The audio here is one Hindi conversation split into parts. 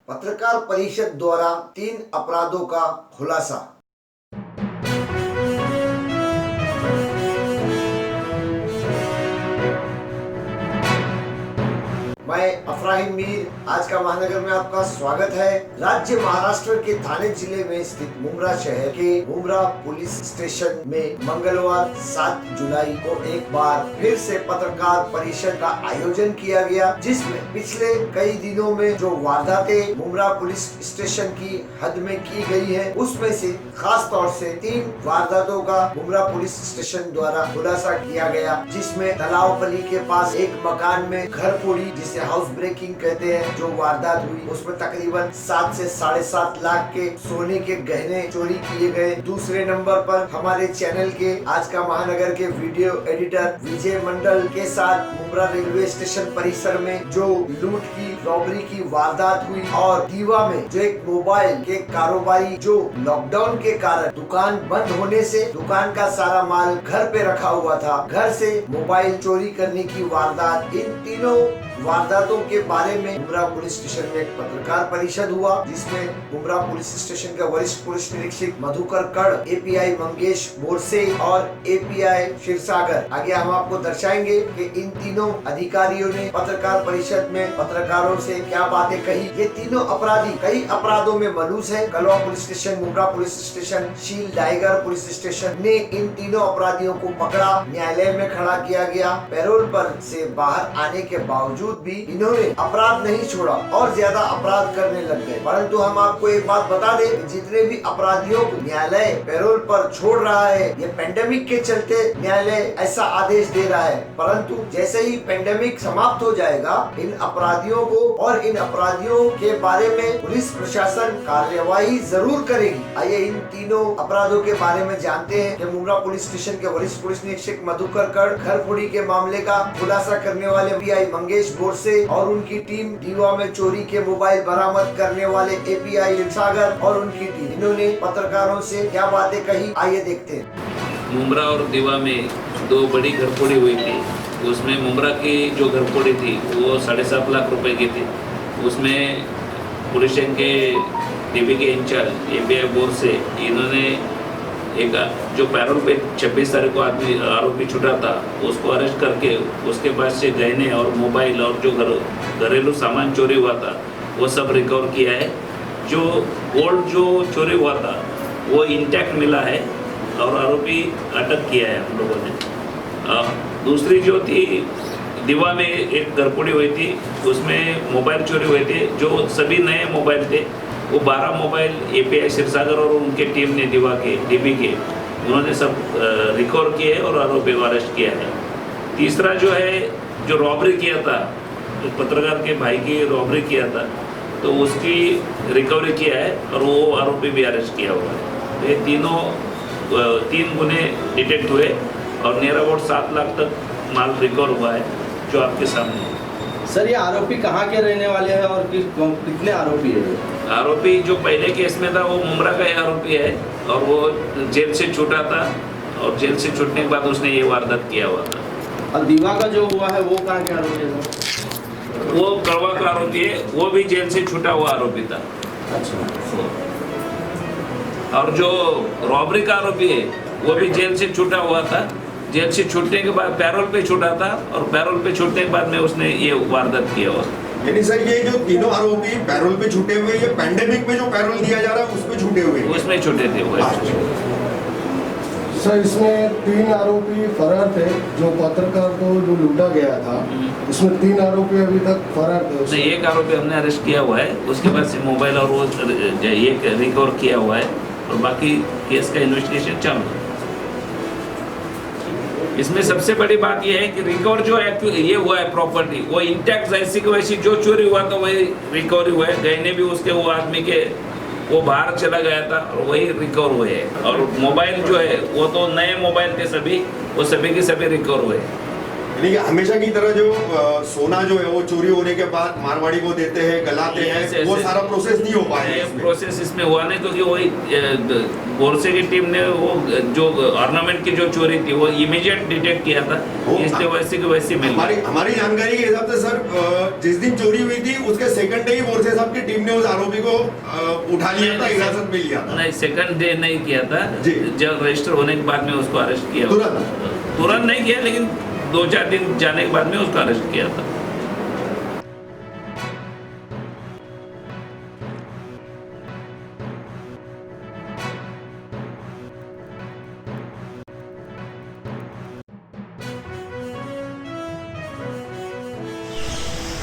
पत्रकार परिषद द्वारा 3 अपराधों का खुलासा। मैं अफराहिम मीर, आज का महानगर में आपका स्वागत है। राज्य महाराष्ट्र के थाने जिले में स्थित मुंब्रा शहर के मुंब्रा पुलिस स्टेशन में मंगलवार 7 जुलाई को एक बार फिर से पत्रकार परिषद का आयोजन किया गया, जिसमें पिछले कई दिनों में जो वारदातें मुंब्रा पुलिस स्टेशन की हद में की गई है, उसमें से खास तौर से 3 वारदातों का मुंब्रा पुलिस स्टेशन द्वारा खुलासा किया गया, जिसमें तलावपली के पास एक मकान में घर फोड़ी, जिसे हाउस ब्रेकिंग कहते हैं, जो वारदात हुई, उसमें तकरीबन 7 से 7.5 लाख के सोने के गहने चोरी किए गए। दूसरे नंबर पर हमारे चैनल के आज का महानगर के वीडियो एडिटर विजय मंडल के साथ मुंब्रा रेलवे स्टेशन परिसर में जो लूट की रॉबरी की वारदात हुई, और दीवा में जो एक मोबाइल के कारोबारी जो लॉकडाउन के कारण दुकान बंद होने से दुकान का सारा माल घर पे रखा हुआ था, घर से मोबाइल चोरी करने की वारदात। इन तीनों वारदातों के बारे में मुंब्रा पुलिस स्टेशन में एक पत्रकार परिषद हुआ, जिसमें मुंब्रा पुलिस स्टेशन के वरिष्ठ पुलिस निरीक्षक मधुकर कड़, एपीआई मंगेश बोरसे और एपीआई क्षीरसागर आगे हम आपको दर्शाएंगे कि इन तीनों अधिकारियों ने पत्रकार परिषद में पत्रकारों से क्या बातें कही। ये तीनों अपराधी कई अपराधों में मलूस है। Kalwa police station, Mumbra police station, Shil Daighar police station ने इन तीनों अपराधियों को पकड़ा, न्यायालय में खड़ा किया गया। पैरोल पर से बाहर आने के बावजूद भी इन्होंने अपराध नहीं छोड़ा और ज्यादा अपराध करने लग गए। परंतु हम आपको एक बात बता दें, जितने भी अपराधियों को न्यायालय पैरोल पर छोड़ रहा है, ये पेंडेमिक के चलते न्यायालय ऐसा आदेश दे रहा है, परंतु जैसे ही पेंडेमिक समाप्त हो जाएगा, इन अपराधियों को और इन अपराधियों के बारे में पुलिस प्रशासन कार्यवाही जरूर करेगी। आइए इन तीनों अपराधों के बारे में जानते हैं कि मुंब्रा पुलिस स्टेशन के वरिष्ठ पुलिस निरीक्षक मधुकर कड़, घर फोड़ी के मामले का खुलासा करने वाले एपीआई मंगेश बोरसे और उनकी टीम, दीवा में चोरी के मोबाइल बरामद करने वाले एपीआई क्षीरसागर और उनकी टीम, इन्होंने पत्रकारों से क्या बातें कही, आइए देखते हैं। मुंब्रा और दीवा में 2 बड़ी घरफोड़ी हुई थी। उसमें मुंब्रा की जो घरफोड़ी थी वो 7.5 लाख रुपए की थी। उसमें पुलिस के डीबी के इंचार्ज एपीआई बोरसे, इन्होंने एक जो पैरोल पे 26 तारीख को आरोपी छुटा था, उसको अरेस्ट करके उसके पास से गहने और मोबाइल और जो घरेलू सामान चोरी हुआ था वो सब रिकवर किया है। जो गोल्ड जो चोरी हुआ था वो इंटैक्ट मिला है और आरोपी अटक किया है हम लोगों ने। दूसरी जो थी दीवा में एक घरफोड़ी हुई थी, उसमें मोबाइल चोरी हुए थे, जो सभी नए मोबाइल थे। वो 12 मोबाइल एपीआई क्षीरसागर और उनके टीम ने दीवा के डीबी के उन्होंने सब रिकवर किए और आरोपी को अरेस्ट किया है। तीसरा जो है, जो रॉबरी किया था, तो पत्रकार के भाई की रॉबरी किया था, तो उसकी रिकवरी किया है और वो आरोपी भी अरेस्ट किया हुआ है। ये 3 गुने डिटेक्ट हुए और नियर अबाउट 7 लाख तक माल रिकवर हुआ है, जो आपके सामने है। सर, ये आरोपी कहाँ के रहने वाले हैं और कितने आरोपी है? आरोपी जो पहले केस में था वो मुंब्रा का ही आरोपी है और वो जेल से छूटा था, और जेल से छूटने के बाद उसने ये वारदात किया हुआ था। और दीवा का जो हुआ है वो कहाँ के आरोपी है? वो कड़वा का आरोपी है, वो भी जेल से छूटा हुआ आरोपी था। अच्छा। और जो रॉबरी का आरोपी है वो भी जेल से छूटा हुआ था। जेल से छूटने के बाद पैरोल पे छूटा था और पैरोल पे छूटने के बाद में उसने ये वारदात किया हुआ। यानी सर, ये जो तीनों आरोपी पैरोल पे छूटे हुए, ये पेंडेमिक में जो पैरोल दिया जा रहा है उसमें छूटे हुए, उसमें छूटे थे वो। सर, इसमें 3 आरोपी फरार थे। जो पत्रकार को जो लूटा गया था, उसमें 3 आरोपी अभी तक फरार थे। नहीं, एक आरोपी हमने अरेस्ट किया हुआ है, उसके बाद से मोबाइल और वो एक रिकवर किया हुआ है और बाकी केस का इन्वेस्टिगेशन चालू है। इसमें सबसे बड़ी बात यह है कि रिकवर जो ये हुआ है प्रॉपर्टी, वो इंटैक्ट जैसी की वैसी जो चोरी हुआ था वही रिकवरी हुआ है। गहने भी उसके वो आदमी के वो बाहर चला गया था और वही रिकवर हुए हैं। और मोबाइल जो है वो तो नए मोबाइल थे सभी, वो सभी के सभी रिकवर हुए। यानी कि हमेशा की तरह जो सोना जो है वो चोरी होने के बाद मारवाड़ी को देते हैं, गलाते हैं, वो सारा प्रोसेस नहीं हो पाया इसमें। प्रोसेस इसमें हुआ नहीं, क्योंकि वही गोरसे की टीम ने वो जो ऑर्नामेंट की जो चोरी थी वो इमीडिएट डिटेक्ट किया था, इसलिए वैसे की वैसे मिल हमारी जानकारी के हिसाब से सर जिस दिन चोरी हुई थी उसके सेकंड डे ही बोरसे साहब की टीम ने उस आरोपी को उठा लिया था, हिरासत में लिया था। नहीं, सेकंड डे नहीं किया था, जब रजिस्टर होने के बाद में उसको अरेस्ट किया। तुरंत नहीं किया, लेकिन 2-4 दिन जाने के बाद में उसको अरेस्ट किया था।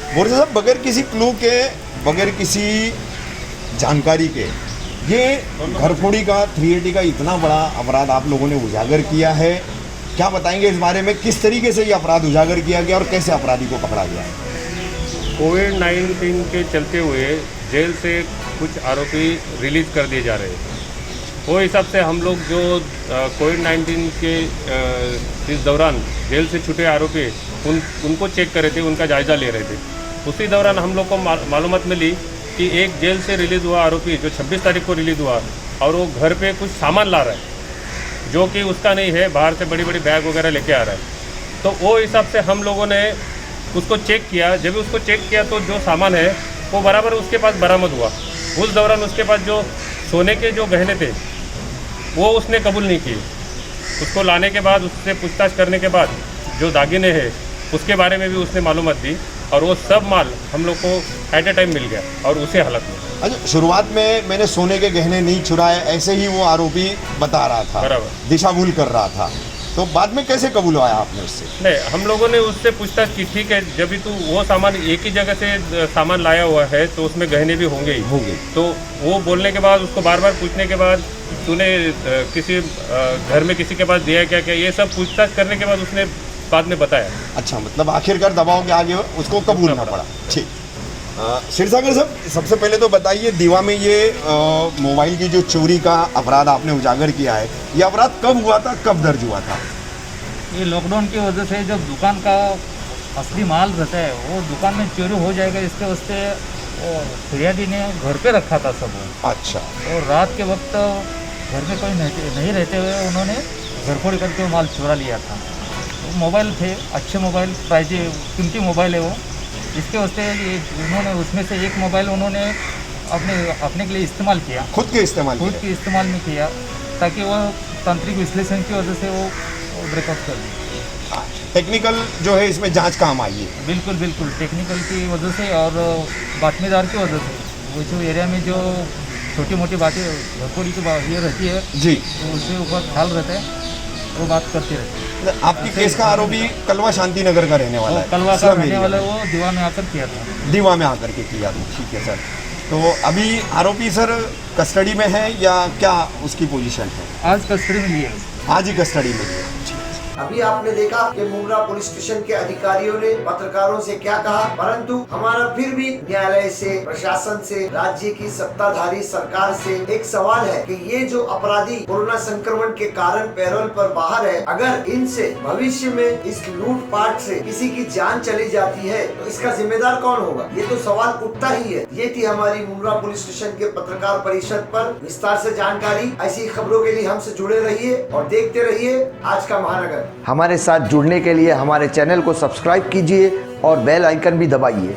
बोरसे साहब बगैर किसी क्लू के, बगैर किसी जानकारी के ये घरफोड़ी का 380 का इतना बड़ा अपराध आप लोगों ने उजागर किया है, क्या बताएंगे इस बारे में? किस तरीके से ये अपराध उजागर किया गया और कैसे अपराधी को पकड़ा गया? कोविड-19 के चलते हुए जेल से कुछ आरोपी रिलीज़ कर दिए जा रहे हैं। वो हिसाब से हम लोग जो कोविड-19 के इस दौरान जेल से छूटे आरोपी उनको चेक कर रहे थे, उनका जायज़ा ले रहे थे। उसी दौरान हम लोग को मालूमात मिली कि एक जेल से रिलीज़ हुआ आरोपी जो 26 तारीख को रिलीज़ हुआ और वो घर पे कुछ सामान ला रहा है जो कि उसका नहीं है, बाहर से बड़ी बड़ी बैग वगैरह लेके आ रहा है। तो वो हिसाब से हम लोगों ने उसको चेक किया। जब भी उसको चेक किया तो जो सामान है वो बराबर उसके पास बरामद हुआ। उस दौरान उसके पास जो सोने के जो गहने थे वो उसने कबूल नहीं किए। उसको लाने के बाद, उससे पूछताछ करने के बाद जो दागिने हैं उसके बारे में भी उसने मालूमात दी और वो सब माल हम लोग को एट ए टाइम मिल गया और उसी हालत में। अच्छा, शुरुआत में मैंने सोने के गहने नहीं चुराए ऐसे ही वो आरोपी बता रहा था, बराबर दिशा भूल कर रहा था, तो बाद में कैसे कबूलवाया आपने उससे? नहीं, हम लोगों ने उससे पूछताछ की, ठीक है जब भी तू वो सामान एक ही जगह से सामान लाया हुआ है तो उसमें गहने भी होंगे ही। तो वो बोलने के बाद, उसको बार बार पूछने के बाद, तूने किसी घर में किसी के पास दिया क्या क्या, ये सब पूछताछ करने के बाद उसने बाद में बताया। अच्छा, मतलब आखिरकार दबाव के आगे उसको कबूलना पड़ा। ठीक। क्षीरसागर साहब, सबसे पहले तो बताइए, दीवा में ये मोबाइल की जो चोरी का अपराध आपने उजागर किया है, ये अपराध कब हुआ था, कब दर्ज हुआ था? ये लॉकडाउन की वजह से जब दुकान का असली माल रहता है वो दुकान में चोरी हो जाएगा, इसके वास्ते फिरियादी ने घर पे रखा था सब। अच्छा। और रात के वक्त घर में कोई नहीं रहते हुए उन्होंने घरफोड़ी करके वो माल चुरा लिया था। तो मोबाइल थे, अच्छे मोबाइल, प्राइज कीमती मोबाइल है वो, इसके वास्ते उन्होंने उसमें से एक मोबाइल उन्होंने अपने के लिए इस्तेमाल किया, खुद के इस्तेमाल में किया, ताकि वो तांत्रिक विश्लेषण की वजह से वो ब्रेकआउट कर दी। टेक्निकल जो है इसमें जांच काम आई है। बिल्कुल बिल्कुल, टेक्निकल की वजह से और बातमीदार की वजह से। वो जो एरिया में जो छोटी मोटी बातें घरफोड़ी की ये रहती है जी, तो उसके ऊपर ख्याल रहता है, वो बात करते रहते हैं। आपकी केस का आरोपी कलवा शांति नगर का रहने वाला है, कलवा का रहने वाला, वो दीवा में आकर किया था। दीवा में आकर के किया था। ठीक है सर, तो अभी आरोपी सर कस्टडी में है या क्या उसकी पोजीशन है? आज कस्टडी में लिए, आज ही कस्टडी में लिए। अभी आपने देखा कि मुमरा पुलिस स्टेशन के अधिकारियों ने पत्रकारों से क्या कहा, परंतु हमारा फिर भी न्यायालय से, प्रशासन से, राज्य की सत्ताधारी सरकार से एक सवाल है कि ये जो अपराधी कोरोना संक्रमण के कारण पैरोल पर बाहर है, अगर इनसे भविष्य में इस लूटपाट से किसी की जान चली जाती है तो इसका जिम्मेदार कौन होगा? ये तो सवाल उठता ही है। ये थी हमारी मुमरा पुलिस स्टेशन के पत्रकार परिषद पर विस्तार से जानकारी। ऐसी खबरों के लिए हमसे जुड़े रहिए और देखते रहिए आज का महानगर। हमारे साथ जुड़ने के लिए हमारे चैनल को सब्सक्राइब कीजिए और बेल आइकन भी दबाइए।